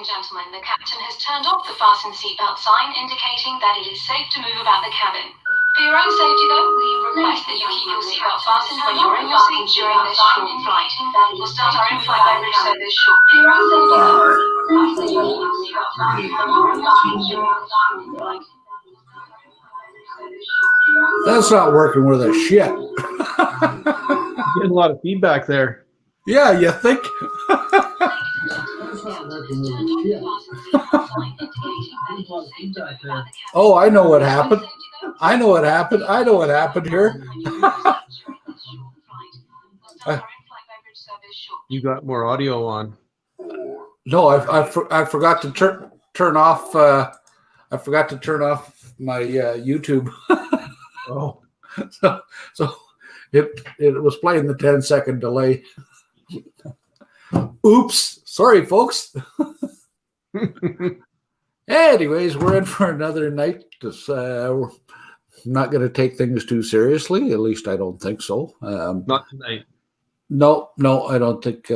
and gentlemen, the captain has turned off the fasten seatbelt sign, indicating that it is safe to move about the cabin. For your own safety, though, we request that you keep your seatbelt fastened when you're in your seat during this short flight. We'll start our in-flight beverage service shortly. For your own safety, though, we request that you keep your seatbelt fastened when you're in your seat during this short flight. That's not working worth a shit. Getting a lot of feedback there. Yeah, you think? Oh, I know what happened. I know what happened. I know what happened here. You got more audio on. No, I forgot to turn off. I forgot to turn off my YouTube. Oh, so it was playing the 10-second delay. Oops, sorry, folks. Anyways, we're in for another night. We're not going to take things too seriously. At least I don't think so. not tonight. No, I don't think.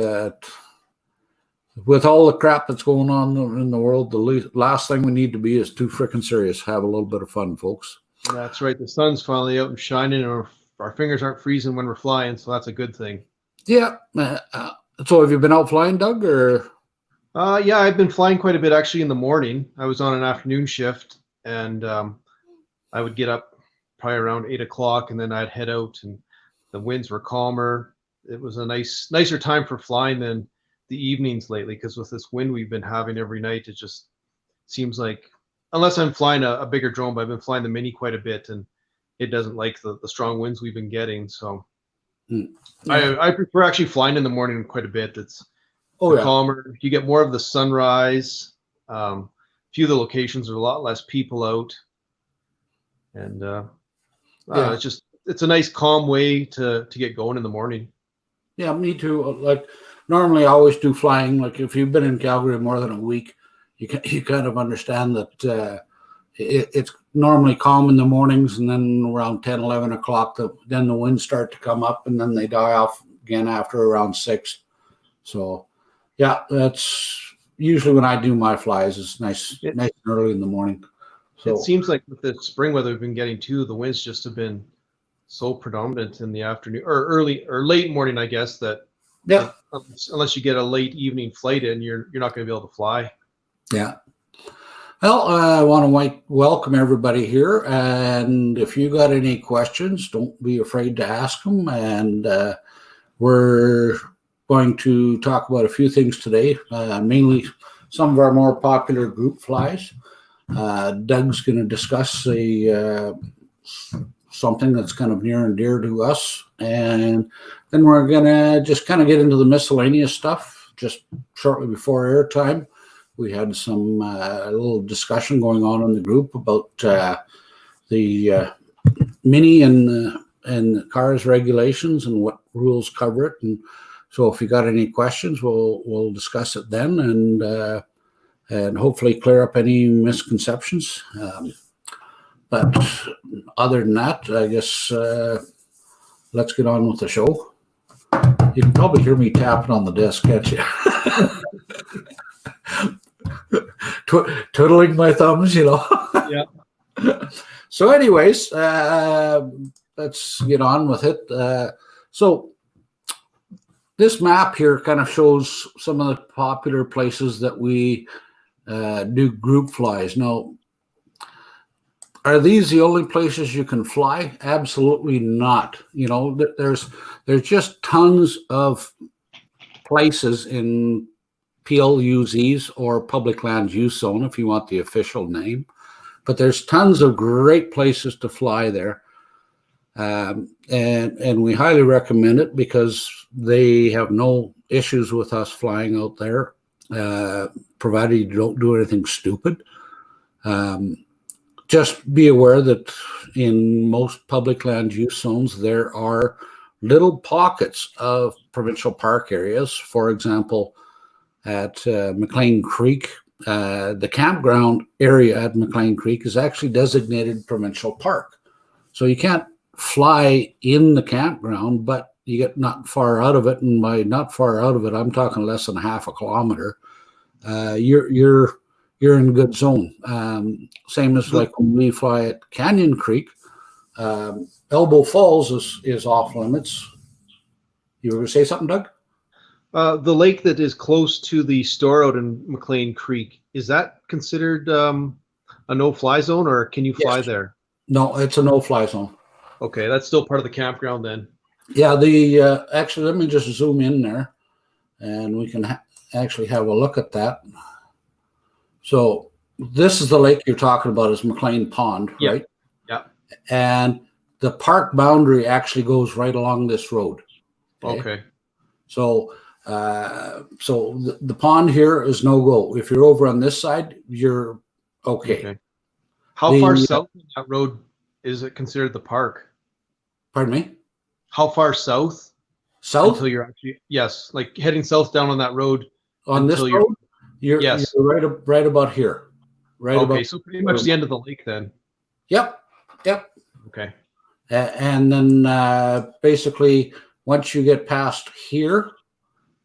With all the crap that's going on in the world, the last thing we need to be is too freaking serious. Have a little bit of fun, folks. That's right. The sun's finally out and shining, and our fingers aren't freezing when we're flying, so that's a good thing. Yeah. So have you been out flying, Doug, or? Yeah, I've been flying quite a bit actually in the morning. I was on an afternoon shift, and I would get up probably around 8 o'clock, and then I'd head out, and the winds were calmer. It was a nicer time for flying than the evenings lately, because with this wind we've been having every night, it just seems like, unless I'm flying a bigger drone, but I've been flying the Mini quite a bit, and it doesn't like the strong winds we've been getting. So I prefer actually flying in the morning quite a bit. It's calmer. You get more of the sunrise. A few of the locations are a lot less people out, and it's a nice calm way to get going in the morning. Yeah, me too. Like normally I always do flying. Like if you've been in Calgary more than a week, you kind of understand that it's normally calm in the mornings, and then around 10, 11 o'clock, then the winds start to come up, and then they die off again after around 6. So, yeah, that's usually when I do my flies. It's nice and early in the morning. So, it seems like with the spring weather we've been getting too, the winds just have been so predominant in the afternoon or early or late morning, I guess, that unless you get a late evening flight in, you're not going to be able to fly. Yeah. Well, I want to welcome everybody here, and if you got any questions, don't be afraid to ask them. And we're going to talk about a few things today, mainly some of our more popular group flies. Doug's going to discuss something that's kind of near and dear to us, and then we're going to just kind of get into the miscellaneous stuff. Just shortly before airtime, we had some little discussion going on in the group about the Mini and the CARS regulations and what rules cover it. And so if you got any questions, we'll discuss it then, and hopefully clear up any misconceptions. But other than that, I guess let's get on with the show. You can probably hear me tapping on the desk, can't you? Twiddling my thumbs, Yeah. So anyways, let's get on with it. So this map here kind of shows some of the popular places that we do group flies. Now, are these the only places you can fly? Absolutely not. There's just tons of places in PLUZs, or public land use zone, if you want the official name. But there's tons of great places to fly there. And we highly recommend it because they have no issues with us flying out there, provided you don't do anything stupid. Just be aware that in most public land use zones, there are little pockets of provincial park areas. For example, at McLean Creek, the campground area at McLean Creek is actually designated provincial park. So you can't fly in the campground, but you get not far out of it. And by not far out of it, I'm talking less than half a kilometer. you're in good zone. Same as like when we fly at Canyon Creek, Elbow Falls is off limits. You were going to say something, Doug? The lake that is close to the store out in McLean Creek, is that considered a no-fly zone, or can you fly there? No, it's a no-fly zone. Okay, that's still part of the campground then. Yeah, actually, let me just zoom in there, and we can actually have a look at that. So this is the lake you're talking about, is McLean Pond, right? Yeah. And the park boundary actually goes right along this road. Okay. So the pond here is no go. If you're over on this side, you're okay. How far south of that road is it considered the park? Pardon me? How far south? South? Until you're actually, yes, like heading south down on that road. On this road? You're right about here. Right okay, about, so pretty much the end of the lake then. Yep. Okay. And then basically, once you get past here,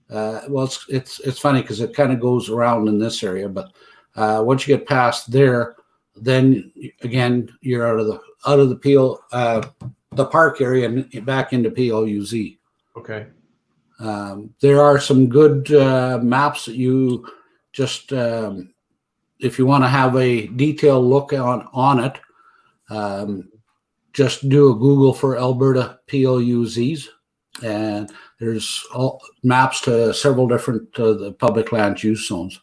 well, it's funny because it kind of goes around in this area, but once you get past there, then again you're out of the Peel, the park area, and back into PLUZ. Okay. There are some good maps that you just, if you want to have a detailed look on it, just do a Google for Alberta PLUZs, and there's all maps to several different the public land use zones.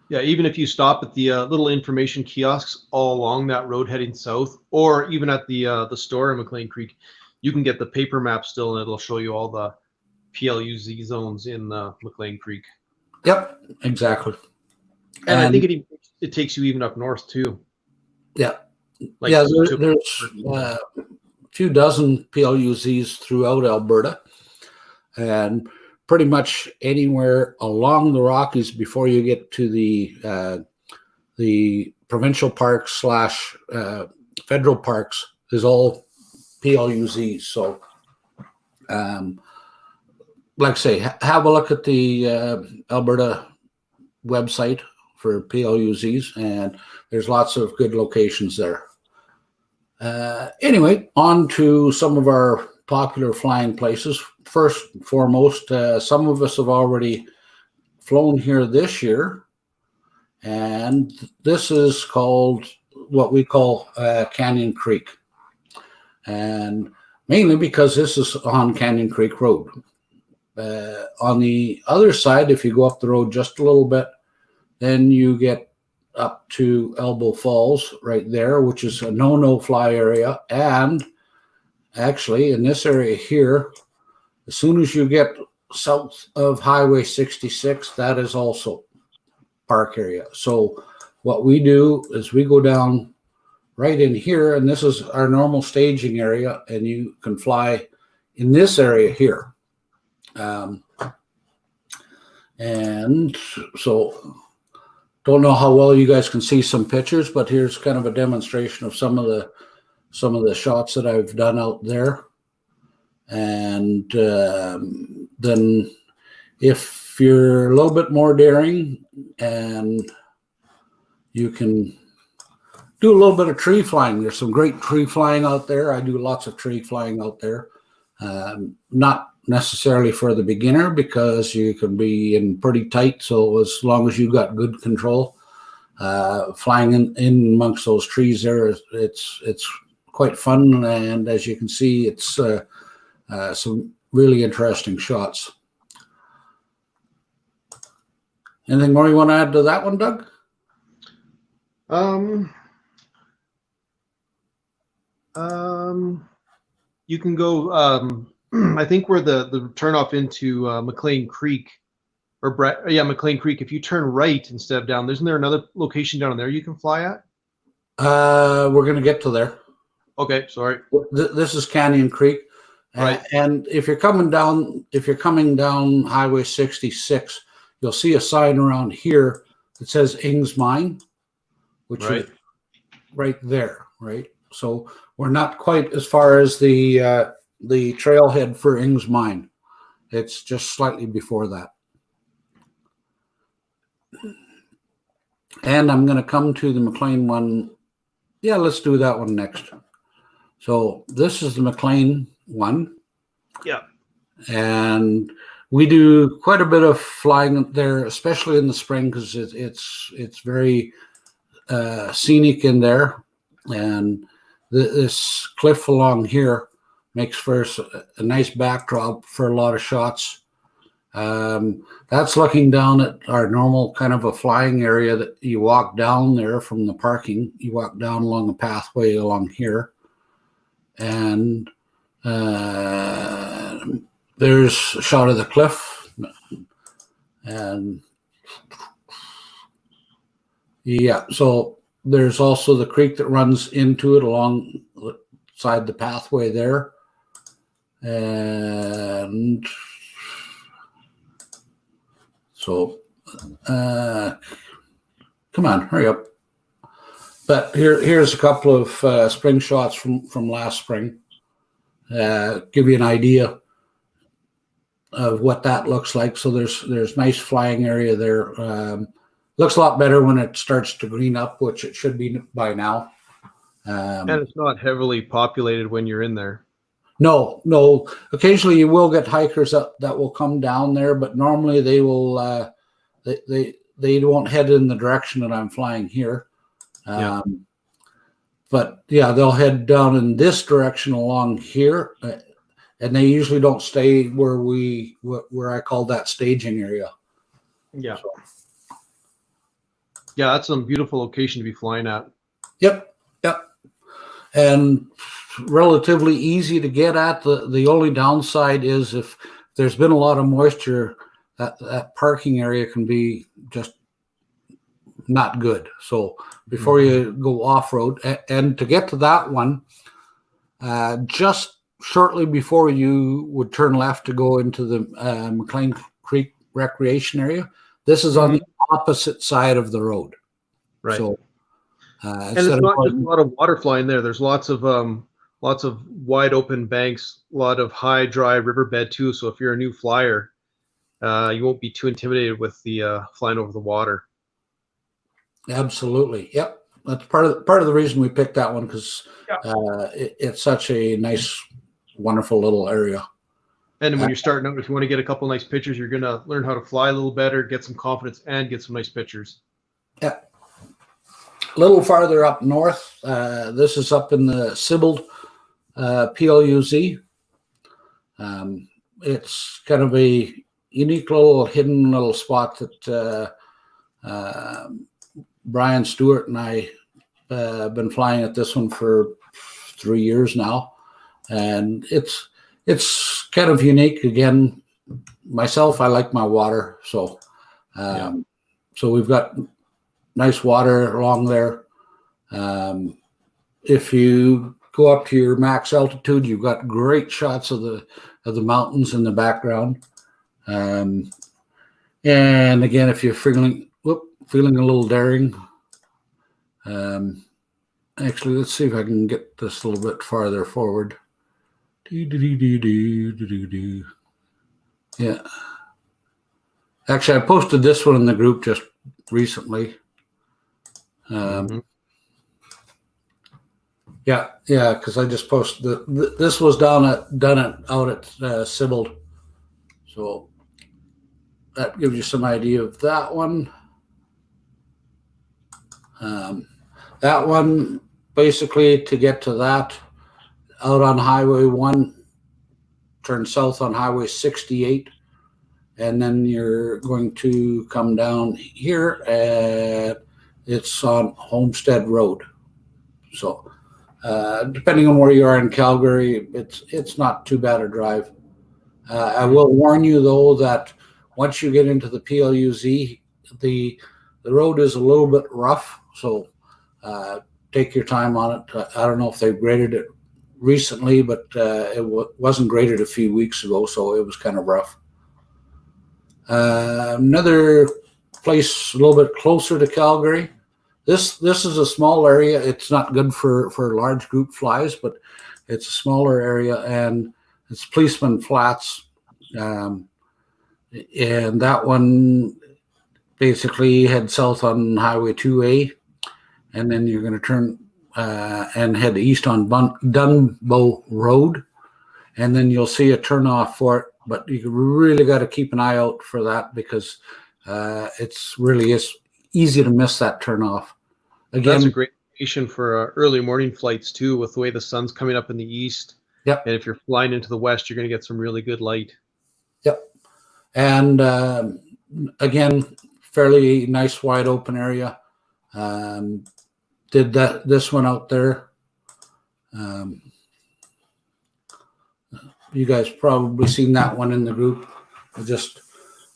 Yeah, even if you stop at the little information kiosks all along that road heading south, or even at the store in McLean Creek, you can get the paper map still, and it'll show you all the PLUZ zones in McLean Creek. Yep, exactly. And I think it takes you even up north too. Yeah. Like there's a few dozen PLUZs throughout Alberta, and pretty much anywhere along the Rockies before you get to the provincial parks / federal parks is all PLUZs. So, like I say, have a look at the Alberta website for PLUZs, and there's lots of good locations there. Anyway, on to some of our popular flying places. First and foremost, some of us have already flown here this year, and this is called what we call Canyon Creek, and mainly because this is on Canyon Creek Road. On the other side, if you go up the road just a little bit, then you get up to Elbow Falls right there, which is a no-fly area. And actually, in this area here, as soon as you get south of Highway 66, that is also park area. So what we do is we go down right in here, and this is our normal staging area, and you can fly in this area here. And so don't know how well you guys can see some pictures, but here's kind of a demonstration of some of the shots that I've done out there. And then if you're a little bit more daring and you can do a little bit of tree flying, there's some great tree flying out there. I do lots of tree flying out there. Not necessarily for the beginner, because you can be in pretty tight. So as long as you've got good control, flying in amongst those trees there, it's quite fun. And as you can see, it's some really interesting shots. Anything more you want to add to that one, Doug? You can go, I think where the turnoff into McLean Creek, McLean Creek, if you turn right instead of down, isn't there another location down there you can fly at? We're going to get to there. Okay, sorry. This is Canyon Creek. Right. And if you're coming down Highway 66, you'll see a sign around here that says Ings Mine, which is right there, right? So we're not quite as far as the trailhead for Ings Mine. It's just slightly before that. And I'm going to come to the McLean one. Yeah, let's do that one next. So this is the McLean one. Yeah. And we do quite a bit of flying there, especially in the spring, because it's very scenic in there. And this cliff along here makes for a nice backdrop for a lot of shots. That's looking down at our normal kind of a flying area that you walk down there from the parking. You walk down along the pathway along here. And there's a shot of the cliff. And yeah, so there's also the creek that runs into it alongside the pathway there. And so, come on, hurry up. But here's a couple of spring shots from last spring. Give you an idea of what that looks like. So there's nice flying area there. Looks a lot better when it starts to green up, which it should be by now. And it's not heavily populated when you're in there. No. Occasionally you will get hikers that will come down there, but normally they will they won't head in the direction that I'm flying here. But yeah, they'll head down in this direction along here, and they usually don't stay where I call that staging area. Yeah. Yeah, that's some beautiful location to be flying at. Yep. And relatively easy to get at. The only downside is if there's been a lot of moisture, that parking area can be just not good. So before you go off-road, and to get to that one, just shortly before you would turn left to go into the McLean Creek Recreation Area, this is on the opposite side of the road. Right. So, and it's not just a lot of water flying there. There's lots of wide open banks, a lot of high dry riverbed too. So if you're a new flyer, you won't be too intimidated with the flying over the water. Absolutely. Yep. That's part of the reason we picked that one, because it's such a nice, wonderful little area. And when you're starting out, if you want to get a couple nice pictures, you're going to learn how to fly a little better, get some confidence, and get some nice pictures. Yeah. A little farther up north, this is up in the Sibbald PLUZ. It's kind of a unique little hidden little spot that Brian Stewart and I have been flying at this one for 3 years now. And it's kind of unique. Again, myself, I like my water. So, so we've got nice water along there. If you go up to your max altitude, you've got great shots of the mountains in the background. And again, if you're feeling a little daring, actually, let's see if I can get this a little bit farther forward. Yeah. Actually, I posted this one in the group just recently. Yeah, because I just posted this was done out at Sibbald, so that gives you some idea of that one. That one, basically, to get to that, out on Highway 1, turn south on Highway 68, and then you're going to come down here, and it's on Homestead Road. So, depending on where you are in Calgary, it's not too bad a drive. I will warn you, though, that once you get into the PLUZ, the road is a little bit rough, so take your time on it. I don't know if they've graded it recently, but it wasn't graded a few weeks ago, so it was kind of rough. Another place a little bit closer to Calgary. This is a small area. It's not good for large group flies, but it's a smaller area, and it's Policeman Flats. And that one basically head south on Highway 2A, and then you're going to turn and head east on Dunbow Road, and then you'll see a turnoff for it. But you really got to keep an eye out for that because it's really is easy to miss that turnoff. Again, That's a great location for early morning flights too, with the way the sun's coming up in the east. Yep. And if you're flying into the west, you're going to get some really good light. Yep. And again, fairly nice wide open area. Did this one out there. You guys probably seen that one in the group. Just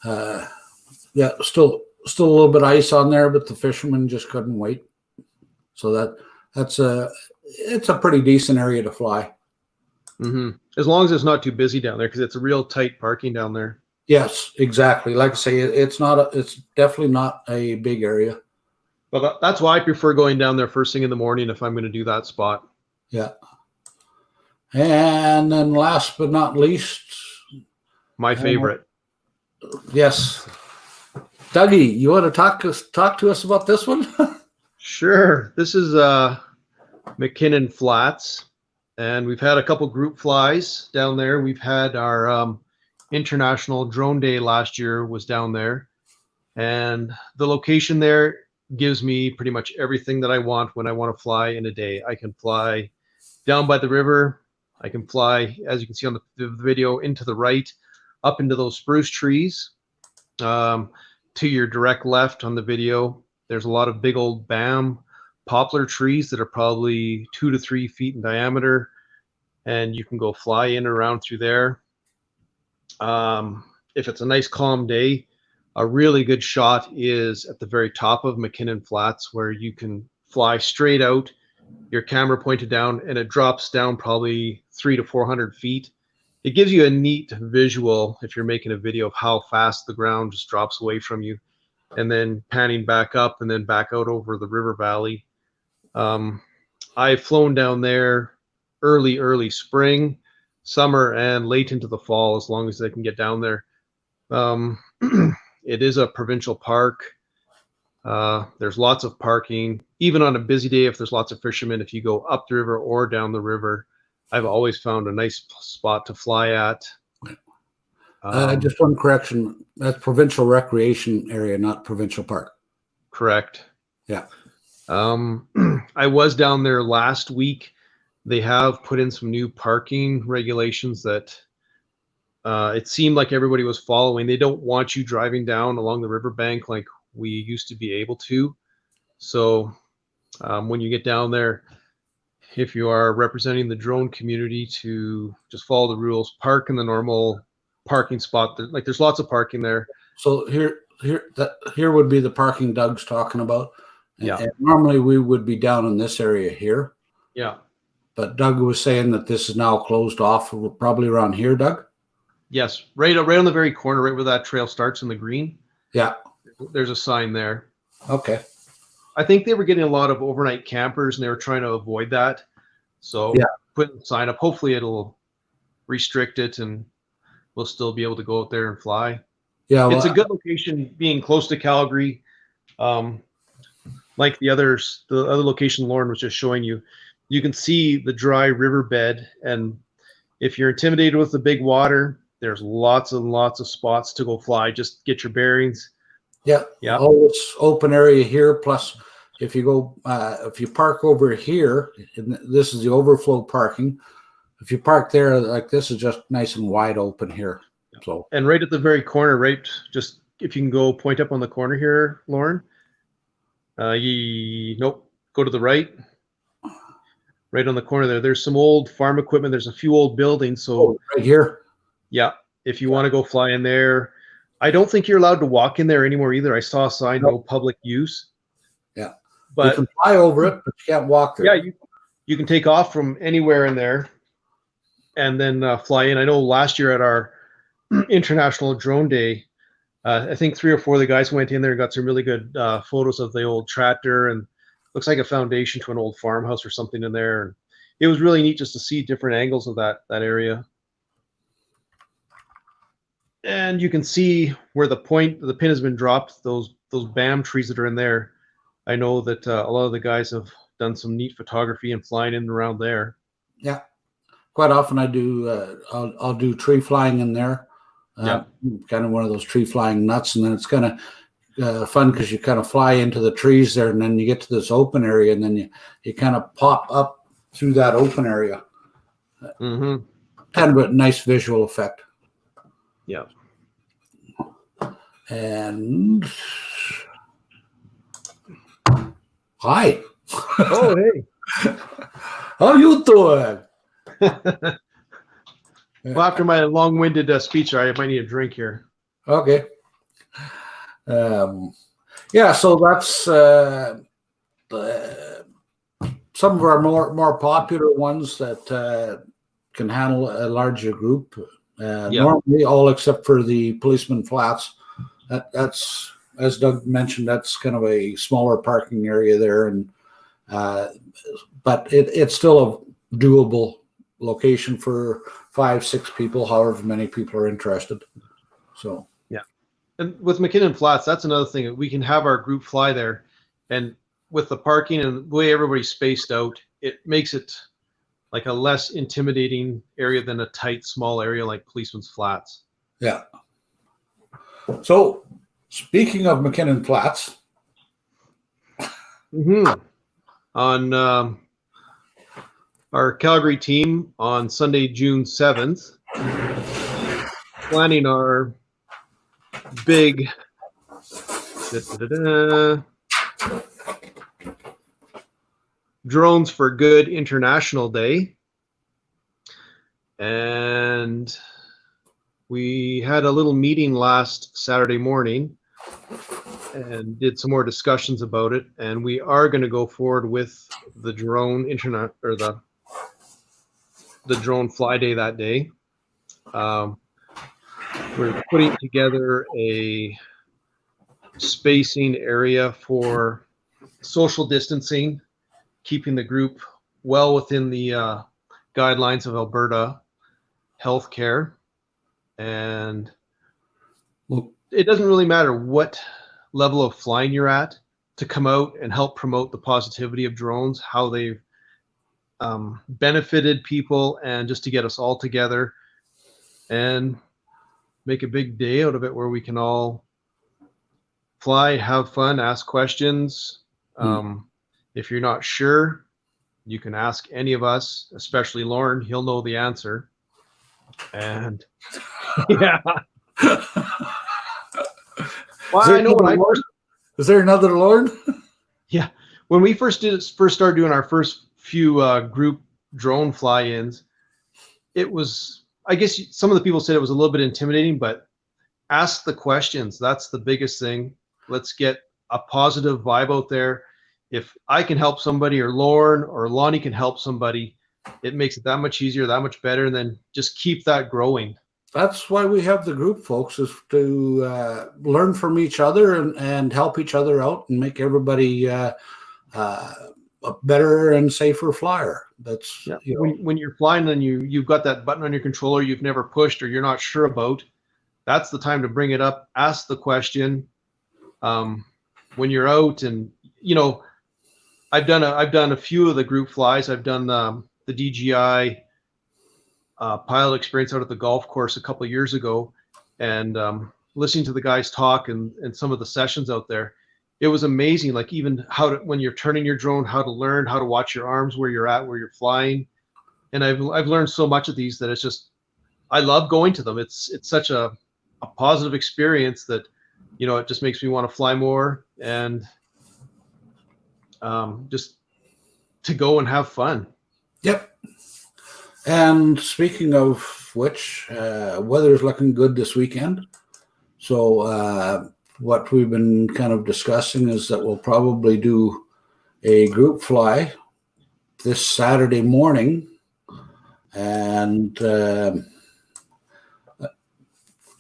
yeah, still a little bit of ice on there, but the fishermen just couldn't wait. So it's a pretty decent area to fly. Mm-hmm. As long as it's not too busy down there, because it's a real tight parking down there. Yes, exactly. Like I say, it's definitely not a big area. Well, that's why I prefer going down there first thing in the morning if I'm going to do that spot. Yeah. And then last but not least, My favorite. Yes, Dougie, you want to talk to us about this one? Sure. This is McKinnon Flats, and we've had a couple group flies down there. We've had our International Drone Day last year was down there, and the location there gives me pretty much everything that I want when I want to fly in a day. I can fly down by the river. I can fly, as you can see on the video, into the right, up into those spruce trees. To your direct left on the video, there's a lot of big old BAM poplar trees that are probably 2 to 3 feet in diameter, and you can go fly in and around through there. If it's a nice calm day, a really good shot is at the very top of McKinnon Flats, where you can fly straight out, your camera pointed down, and it drops down probably 300 to 400 feet. It gives you a neat visual if you're making a video of how fast the ground just drops away from you, and then panning back up and then back out over the river valley. I've flown down there early spring, summer, and late into the fall, as long as I can get down there. It is a provincial park. There's lots of parking. Even on a busy day, if there's lots of fishermen, if you go up the river or down the river, I've always found a nice spot to fly at. Just one correction. That's provincial recreation area, not provincial park. Correct. Yeah. I was down there last week. They have put in some new parking regulations that it seemed like everybody was following. They don't want you driving down along the riverbank like we used to be able to. So when you get down there, if you are representing the drone community, to just follow the rules, park in the normal parking spot. Like there's lots of parking there. So here would be the parking Doug's talking about. Yeah. And normally we would be down in this area here. Yeah. But Doug was saying that this is now closed off, probably around here, Doug? Yes, right on the very corner, right where that trail starts in the green. Yeah. There's a sign there. Okay. I think they were getting a lot of overnight campers, and they were trying to avoid that. So yeah, putting the sign up. Hopefully it'll restrict it, and we'll still be able to go out there and fly. Yeah, well, it's a good location, being close to Calgary. Like the other location Lauren was just showing you, you can see the dry riverbed, and if you're intimidated with the big water, there's lots and lots of spots to go fly. Just get your bearings. Yeah. Yeah. Oh, it's open area here. Plus, if you go, if you park over here, and this is the overflow parking. If you park there, like this is just nice and wide open here. So. And right at the very corner, right, just if you can go point up on the corner here, Lauren. Nope. Go to the right. Right on the corner there. There's some old farm equipment. There's a few old buildings. So right here. Yeah. If you want to go fly in there, I don't think you're allowed to walk in there anymore either. I saw a sign, no public use. Yeah. But you can fly over it, but you can't walk there. Yeah, you can take off from anywhere in there and then fly in. I know last year at our International Drone Day, I think 3 or 4 of the guys went in there and got some really good photos of the old tractor, and looks like a foundation to an old farmhouse or something in there. And it was really neat just to see different angles of that area. And you can see where the pin has been dropped. Those those BAM trees that are in there. I know that a lot of the guys have done some neat photography and flying in and around there. Yeah, quite often I do. I'll do tree flying in there. Yeah. Kind of one of those tree flying nuts, and then it's kind of fun because you kind of fly into the trees there, and then you get to this open area, and then you kind of pop up through that open area. Mm-hmm. Kind of a nice visual effect. Yeah. And hi. Oh, hey. How you doing? Well, after my long-winded speech, I might need a drink here. Okay. Yeah, so that's some of our more popular ones that can handle a larger group. Normally, all except for the Policeman Flats. That's, as Doug mentioned, that's kind of a smaller parking area there, and but it's still a doable location for 5-6 people, however many people are interested. So yeah, and with McKinnon Flats, that's another thing. We can have our group fly there, and with the parking and the way everybody's spaced out, it makes it like a less intimidating area than a tight, small area like Policeman's Flats. Yeah. So, speaking of McKinnon Flats, on our Calgary team on Sunday, June 7th, planning our big Drones for Good International Day. And we had a little meeting last Saturday morning and did some more discussions about it. And we are going to go forward with the drone internet, or the drone fly day that day. We're putting together a spacing area for social distancing, keeping the group well within the guidelines of Alberta healthcare. And it doesn't really matter what level of flying you're at to come out and help promote the positivity of drones, how they've benefited people, and just to get us all together and make a big day out of it where we can all fly, have fun, ask questions. If you're not sure, you can ask any of us, especially Lauren. He'll know the answer. And yeah. Well, I know when I first, is there another Lauren? Yeah, when we first started doing our first few group drone fly-ins, it was, I guess some of the people said it was a little bit intimidating, but ask the questions. That's the biggest thing. Let's get a positive vibe out there. If I can help somebody, or Lauren or Lonnie can help somebody, it makes it that much easier, that much better, and then just keep that growing. That's why we have the group, folks, is to learn from each other and help each other out and make everybody a better and safer flyer. That's, yeah. You know. When you're flying and you've got that button on your controller you've never pushed or you're not sure about, that's the time to bring it up, ask the question. When you're out, and you know, I've done a few of the group flies. I've done the DJI pilot experience out at the golf course a couple of years ago, and listening to the guys talk and some of the sessions out there, it was amazing. Like even how to, when you're turning your drone, how to learn how to watch your arms, where you're at, where you're flying. And I've learned so much of these that it's just, I love going to them. It's such a positive experience that, you know, it just makes me want to fly more and just to go and have fun. Yep. And speaking of which, weather is looking good this weekend. So what we've been kind of discussing is that we'll probably do a group fly this Saturday morning. And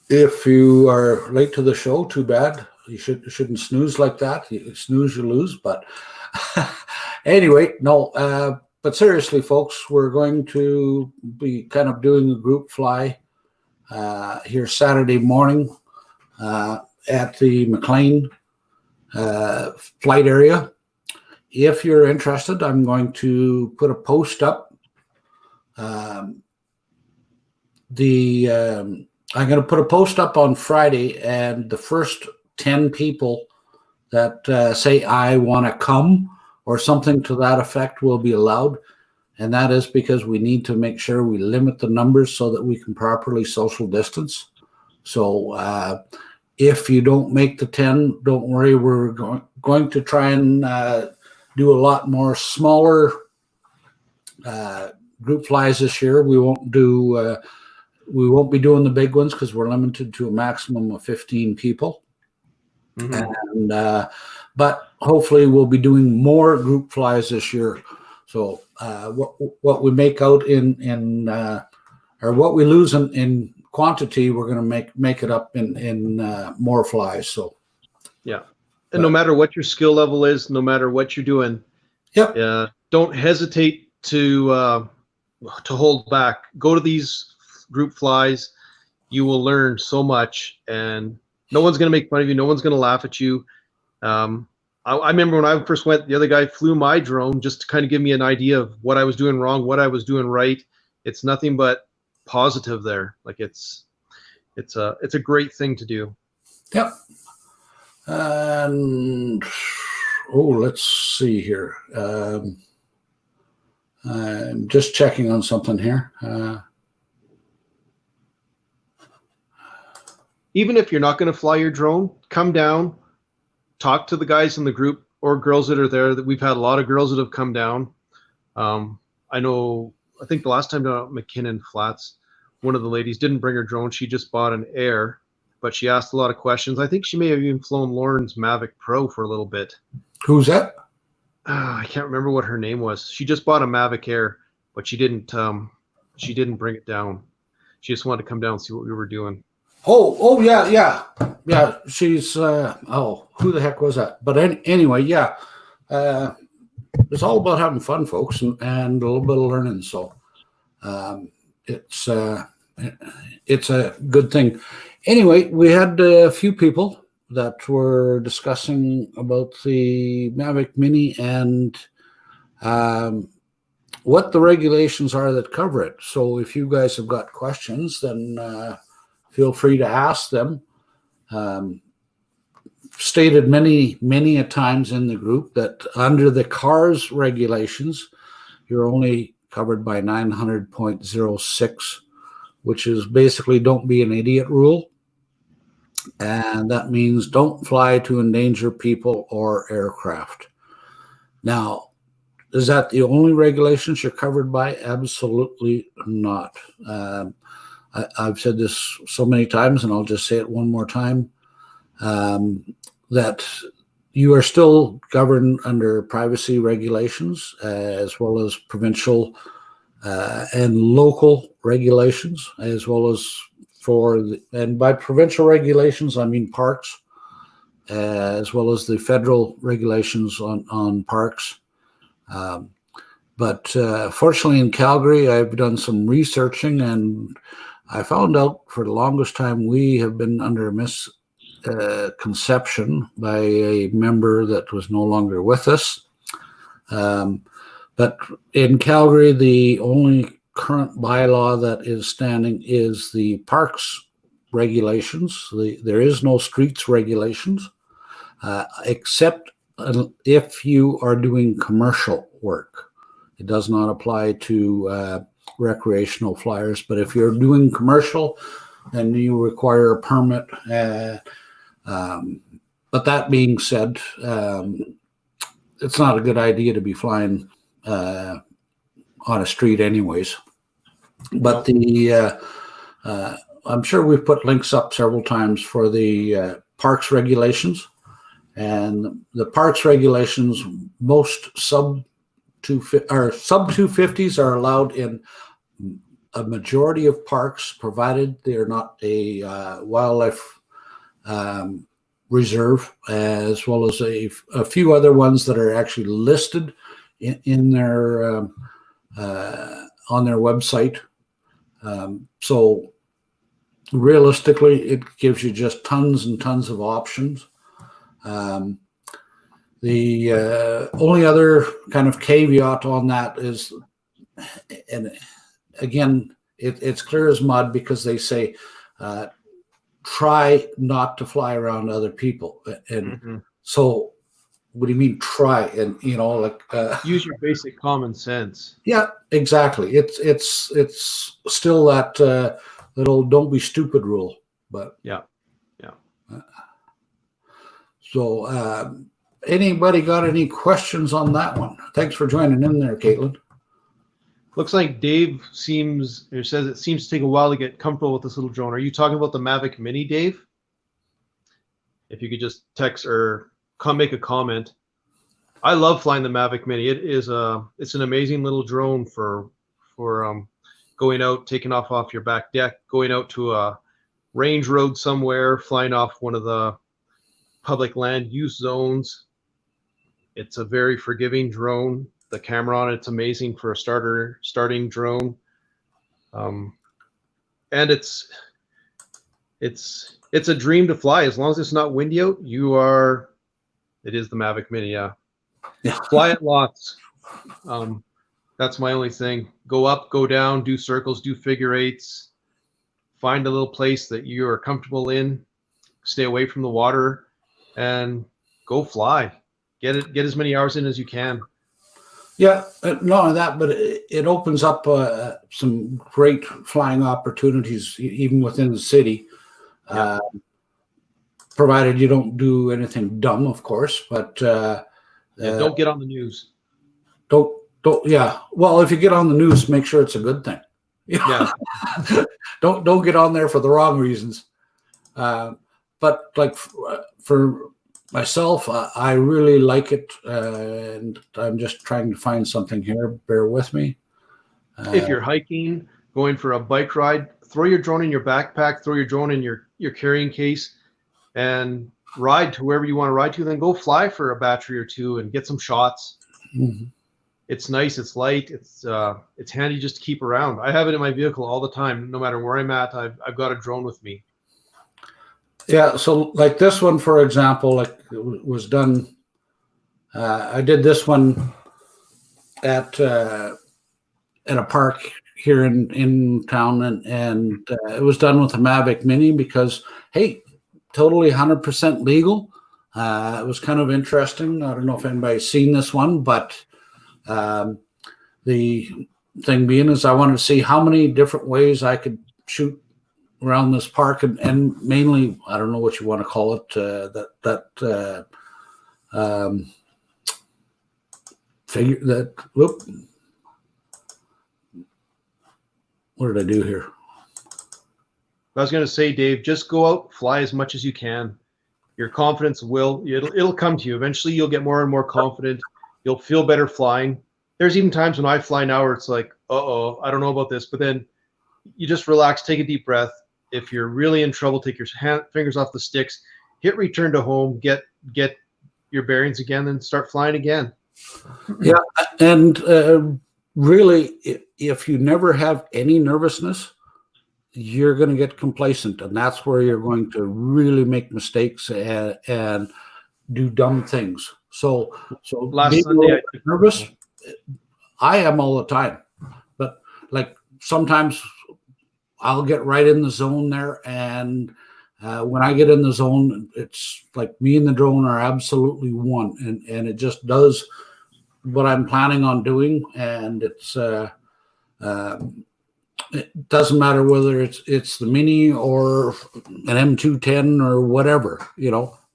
if you are late to the show, too bad. You shouldn't snooze like that. You snooze, you lose. But anyway, no. But seriously, folks, we're going to be kind of doing a group fly here Saturday morning at the McLean. flight area. If you're interested, I'm going to put a post up. I'm going to put a post up on Friday, and the first 10 people that say I want to come or something to that effect will be allowed. And that is because we need to make sure we limit the numbers so that we can properly social distance. So if you don't make the 10, don't worry. We're going to try and do a lot more smaller group flies this year. We won't be doing the big ones because we're limited to a maximum of 15 people. Mm-hmm. And but hopefully we'll be doing more group flies this year. So what we make out in or what we lose in quantity, we're going to make it up in more flies. So yeah, and no matter what your skill level is, no matter what you're doing, don't hesitate to hold back. Go to these group flies. You will learn so much, and no one's going to make fun of you. No one's going to laugh at you. I remember when I first went, the other guy flew my drone just to kind of give me an idea of what I was doing wrong, what I was doing right. It's nothing but positive there. Like it's a great thing to do. Yep. And let's see here. I'm just checking on something here. Even if you're not going to fly your drone, come down, talk to the guys in the group or girls that are there. That we've had a lot of girls that have come down. I think the last time down at McKinnon Flats, one of the ladies didn't bring her drone. She just bought an Air, but she asked a lot of questions. I think she may have even flown Lauren's Mavic Pro for a little bit. Who's that? I can't remember what her name was. She just bought a Mavic Air, but she didn't bring it down. She just wanted to come down and see what we were doing. Oh yeah. She's who the heck was that? But anyway, yeah. It's all about having fun, folks, and a little bit of learning. So it's a good thing. Anyway, we had a few people that were discussing about the Mavic Mini and what the regulations are that cover it. So if you guys have got questions, then feel free to ask them. Stated many a times in the group that under the CARS regulations, you're only covered by 900.06, which is basically don't be an idiot rule. And that means don't fly to endanger people or aircraft. Now, is that the only regulations you're covered by? Absolutely not. I've said this so many times, and I'll just say it one more time, that you are still governed under privacy regulations as well as provincial and local regulations, as well as and by provincial regulations, I mean parks, as well as the federal regulations on parks. But fortunately in Calgary, I've done some researching, and I found out for the longest time we have been under a misconception by a member that was no longer with us. But in Calgary, the only current bylaw that is standing is the parks regulations. There is no streets regulations, except if you are doing commercial work. It does not apply to recreational flyers, but if you're doing commercial, then you require a permit. But that being said, it's not a good idea to be flying on a street anyways. But I'm sure we've put links up several times for the parks regulations. And the parks regulations, most sub 250s are allowed in a majority of parks, provided they're not a wildlife reserve, as well as a few other ones that are actually listed in their on their website. So realistically, it gives you just tons and tons of options. The only other kind of caveat on that is, and again, it's clear as mud because they say, try not to fly around other people. And so what do you mean try? And, like, use your basic common sense. Yeah, exactly. It's still that little don't be stupid rule, but yeah. So anybody got any questions on that one? Thanks for joining in there, Caitlin. Looks like Dave says it seems to take a while to get comfortable with this little drone. Are you talking about the Mavic Mini, Dave? If you could just text or make a comment. I love flying the Mavic Mini. It's an amazing little drone for going out, taking off your back deck, going out to a range road somewhere, flying off one of the public land use zones. It's a very forgiving drone. The camera on it's amazing for a starting drone. And it's a dream to fly as long as it's not windy out. It is the Mavic Mini, yeah. Fly it lots. That's my only thing. Go up, go down, do circles, do figure eights. Find a little place that you are comfortable in. Stay away from the water, and go fly. Get as many hours in as you can. Yeah, not only that, but it opens up some great flying opportunities even within the city. Yeah. Provided you don't do anything dumb, of course, but don't get on the news. Don't. Yeah. Well, if you get on the news, make sure it's a good thing. Yeah. Don't get on there for the wrong reasons. But like for myself, I really like it, and I'm just trying to find something here. Bear with me. If you're hiking, going for a bike ride, throw your drone in your backpack, throw your drone in your carrying case, and ride to wherever you want to ride to. Then go fly for a battery or two and get some shots. Mm-hmm. It's nice. It's light. It's handy just to keep around. I have it in my vehicle all the time. No matter where I'm at, I've got a drone with me. Yeah. So like this one, for example, like it was done. I did this one at a park here in town, and it was done with a Mavic Mini because, hey, totally 100% legal. It was kind of interesting. I don't know if anybody's seen this one, but the thing being is I wanted to see how many different ways I could shoot around this park, and mainly, I don't know what you want to call it, what did I do here? I was going to say, Dave, just go out, fly as much as you can. Your confidence it'll come to you. Eventually, you'll get more and more confident. You'll feel better flying. There's even times when I fly now where it's like, I don't know about this, but then you just relax, take a deep breath. If you're really in trouble, take your fingers off the sticks, hit return to home, get your bearings again, and start flying again. Yeah, and really, if you never have any nervousness, you're going to get complacent, and that's where you're going to really make mistakes and do dumb things. So last Sunday, nervous. I am all the time, but like sometimes I'll get right in the zone there, and when I get in the zone, it's like me and the drone are absolutely one, and it just does what I'm planning on doing, and it's it doesn't matter whether it's the Mini or an M210 or whatever,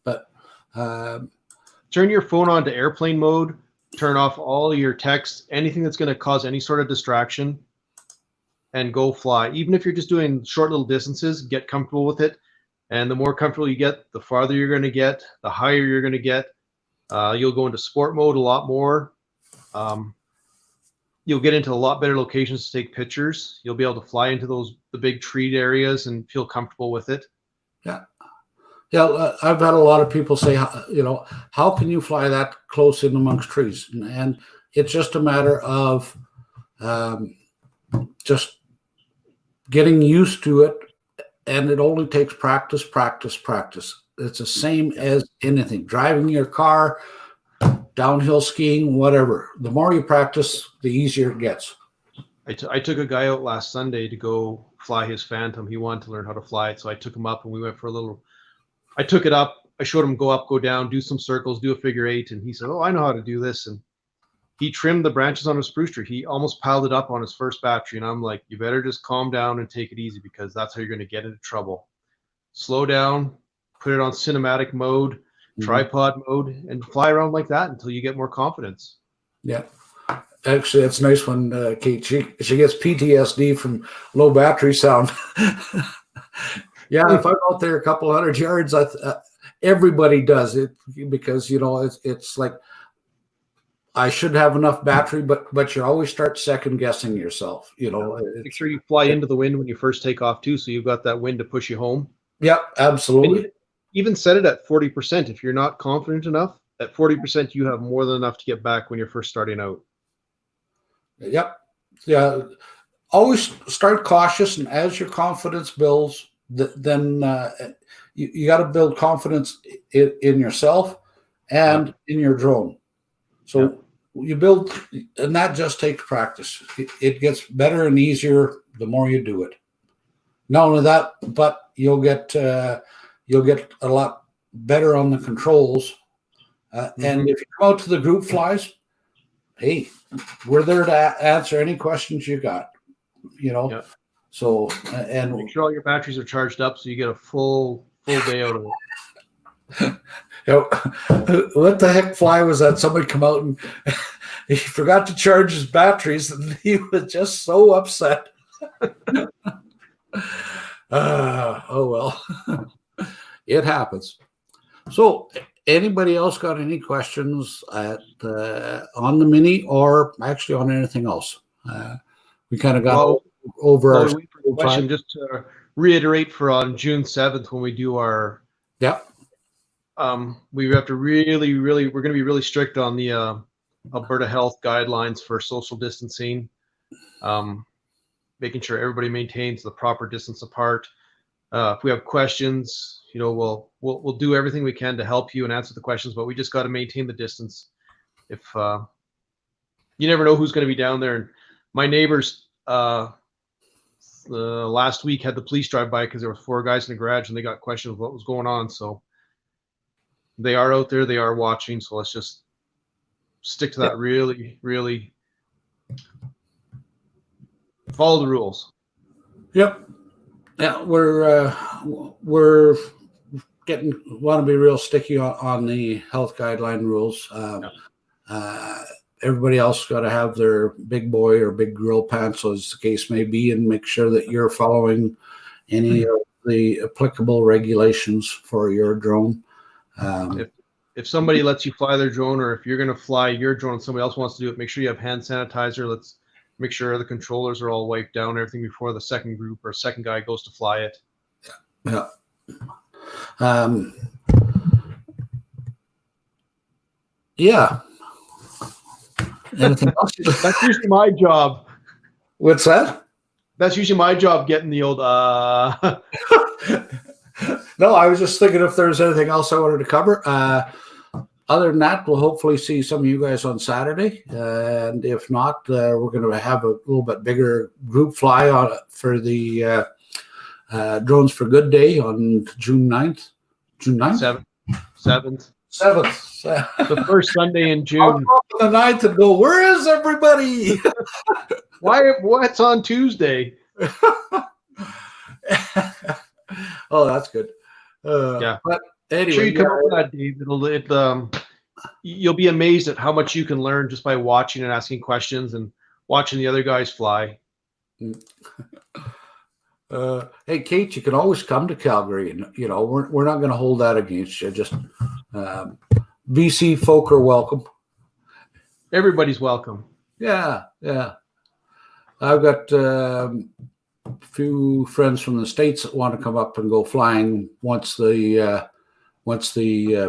but turn your phone on to airplane mode, turn off all your text, anything that's going to cause any sort of distraction, and go fly. Even if you're just doing short little distances, get comfortable with it. And the more comfortable you get, the farther you're going to get, the higher you're going to get. You'll go into sport mode a lot more. You'll get into a lot better locations to take pictures. You'll be able to fly into the big treed areas and feel comfortable with it. Yeah. I've had a lot of people say, how can you fly that close in amongst trees? And it's just a matter of just getting used to it, and it only takes practice. It's the same as anything. Driving your car, downhill skiing, whatever. The more you practice, the easier it gets. I took a guy out last Sunday to go fly his Phantom. He wanted to learn how to fly it, so I took him up and we went for a little. I took it up. I showed him go up, go down, do some circles, do a figure 8, and he said, "Oh, I know how to do this." And he trimmed the branches on a spruce tree. He almost piled it up on his first battery, and I'm like, "You better just calm down and take it easy, because that's how you're going to get into trouble. Slow down, put it on cinematic mode, tripod mode, and fly around like that until you get more confidence." Yeah. Actually, it's nice when Kate, she gets PTSD from low battery sound. Yeah, if I'm out there a couple 100 yards, everybody does it, because it's like I should have enough battery, but you always start second guessing yourself. Make sure you fly into the wind when you first take off too, so you've got that wind to push you home. Yep, absolutely. Even set it at 40%. If you're not confident enough, at 40%, you have more than enough to get back when you're first starting out. Yep. Yeah. Always start cautious, and as your confidence builds, then you got to build confidence in yourself and in your drone. So you build, and that just takes practice. It gets better and easier the more you do it. Not only that, but you'll get a lot better on the controls. And if you come out to the group flies, hey, we're there to answer any questions you got. So and make sure all your batteries are charged up so you get a full day out of it. What the heck fly was that? Somebody come out and he forgot to charge his batteries, and he was just so upset. Oh well, it happens. So, anybody else got any questions on the Mini, or actually on anything else? We kind of got over our question. Just to reiterate, for on June 7th when we do our we have to really we're going to be really strict on the Alberta Health guidelines for social distancing, making sure everybody maintains the proper distance apart. If we have questions, we'll do everything we can to help you and answer the questions, but we just got to maintain the distance. If you never know who's going to be down there. And my neighbors last week had the police drive by because there were 4 guys in the garage and they got questions of what was going on. So they are out there, they are watching. So let's just stick to that. Really follow the rules. Yep. Yeah, we're want to be real sticky on the health guideline rules. Everybody else got to have their big boy or big girl pants, as the case may be, and make sure that you're following any of the applicable regulations for your drone. If somebody lets you fly their drone, or if you're going to fly your drone and somebody else wants to do it, make sure you have hand sanitizer. Let's make sure the controllers are all wiped down, everything before the second group or second guy goes to fly it. Yeah. Yeah. Anything else? That's usually my job. What's that? That's usually my job, getting the old No, I was just thinking if there's anything else I wanted to cover. Other than that, we'll hopefully see some of you guys on Saturday. And if not, we're going to have a little bit bigger group fly for the Drones for Good Day on June 9th. June 9th? 7th. 7th. The first Sunday in June. I'll go on the 9th and go, where is everybody? What's on Tuesday? Oh, that's good. Yeah. But anyway, sure you come up with that, Dave. You'll be amazed at how much you can learn just by watching and asking questions and watching the other guys fly. Hey, Kate, you can always come to Calgary, and we're not going to hold that against you. Just BC folk are welcome. Everybody's welcome. Yeah. I've got a few friends from the States that want to come up and go flying once the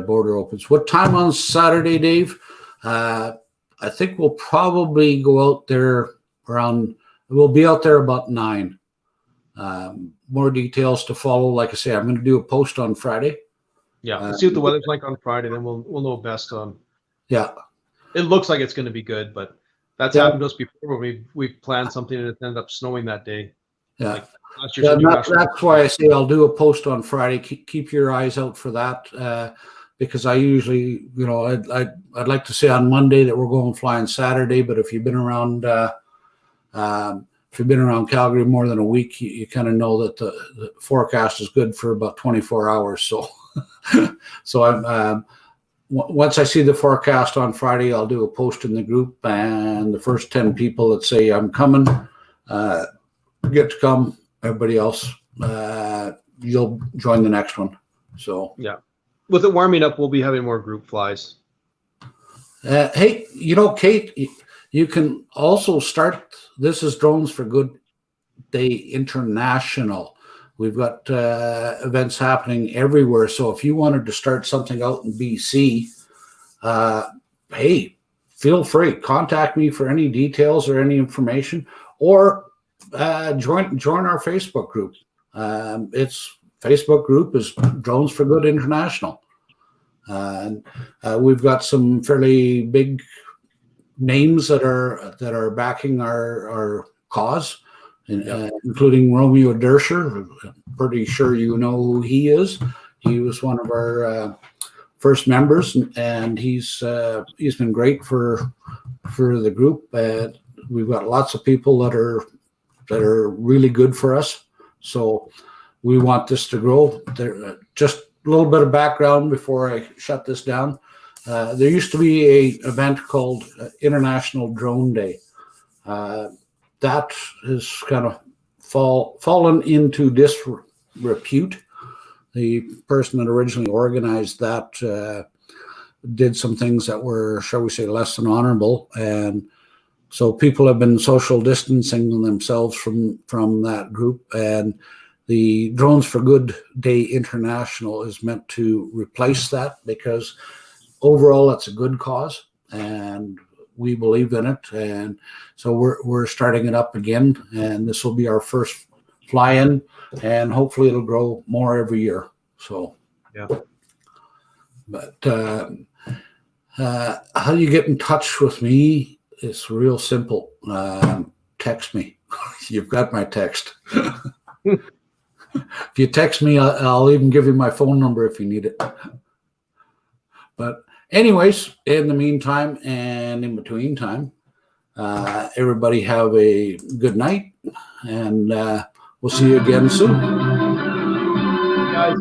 border opens. What time on Saturday, Dave? I think we'll probably go out there we'll be out there about 9. More details to follow. Like I say, I'm going to do a post on Friday. Yeah, see what the weather's like on Friday, then we'll know best on. Yeah, it looks like it's going to be good, but that's Yeah. happened to us before when we've planned something and it ended up snowing that day. Yeah. Like last year, Yeah, St. Newcastle- that's why I say I'll do a post on Friday. Keep your eyes out for that, because I usually, I'd like to say on Monday that we're going flying Saturday, but if you've been around, Calgary more than a week, you kind of know that the forecast is good for about 24 hours. So, so once I see the forecast on Friday, I'll do a post in the group, and the first 10 people that say I'm coming, get to come. Everybody else, you'll join the next one. So yeah, with it warming up, we'll be having more group flies. Hey, Kate, you can also start. This is Drones for Good Day International. We've got events happening everywhere. So if you wanted to start something out in BC, hey, feel free. Contact me for any details or any information, or join our Facebook group. Its Facebook group is Drones for Good International. And we've got some fairly big names that are backing our cause, including Romeo Dersher. Pretty sure you know who he is. He was one of our first members, and he's been great for the group. We've got lots of people that are really good for us. So we want this to grow. Just a little bit of background before I shut this down. There used to be an event called International Drone Day. That has kind of fallen into disrepute. The person that originally organized that did some things that were, shall we say, less than honorable, and so people have been social distancing themselves from that group. And the Drones for Good Day International is meant to replace that, because overall it's a good cause and we believe in it. And so we're starting it up again, and this will be our first fly-in, and hopefully it'll grow more every year. So yeah. But how do you get in touch with me? It's real simple. Text me. You've got my text. If you text me, I'll even give you my phone number if you need it. But anyways, in the meantime and in between time, everybody have a good night, and we'll see you again soon. Guys.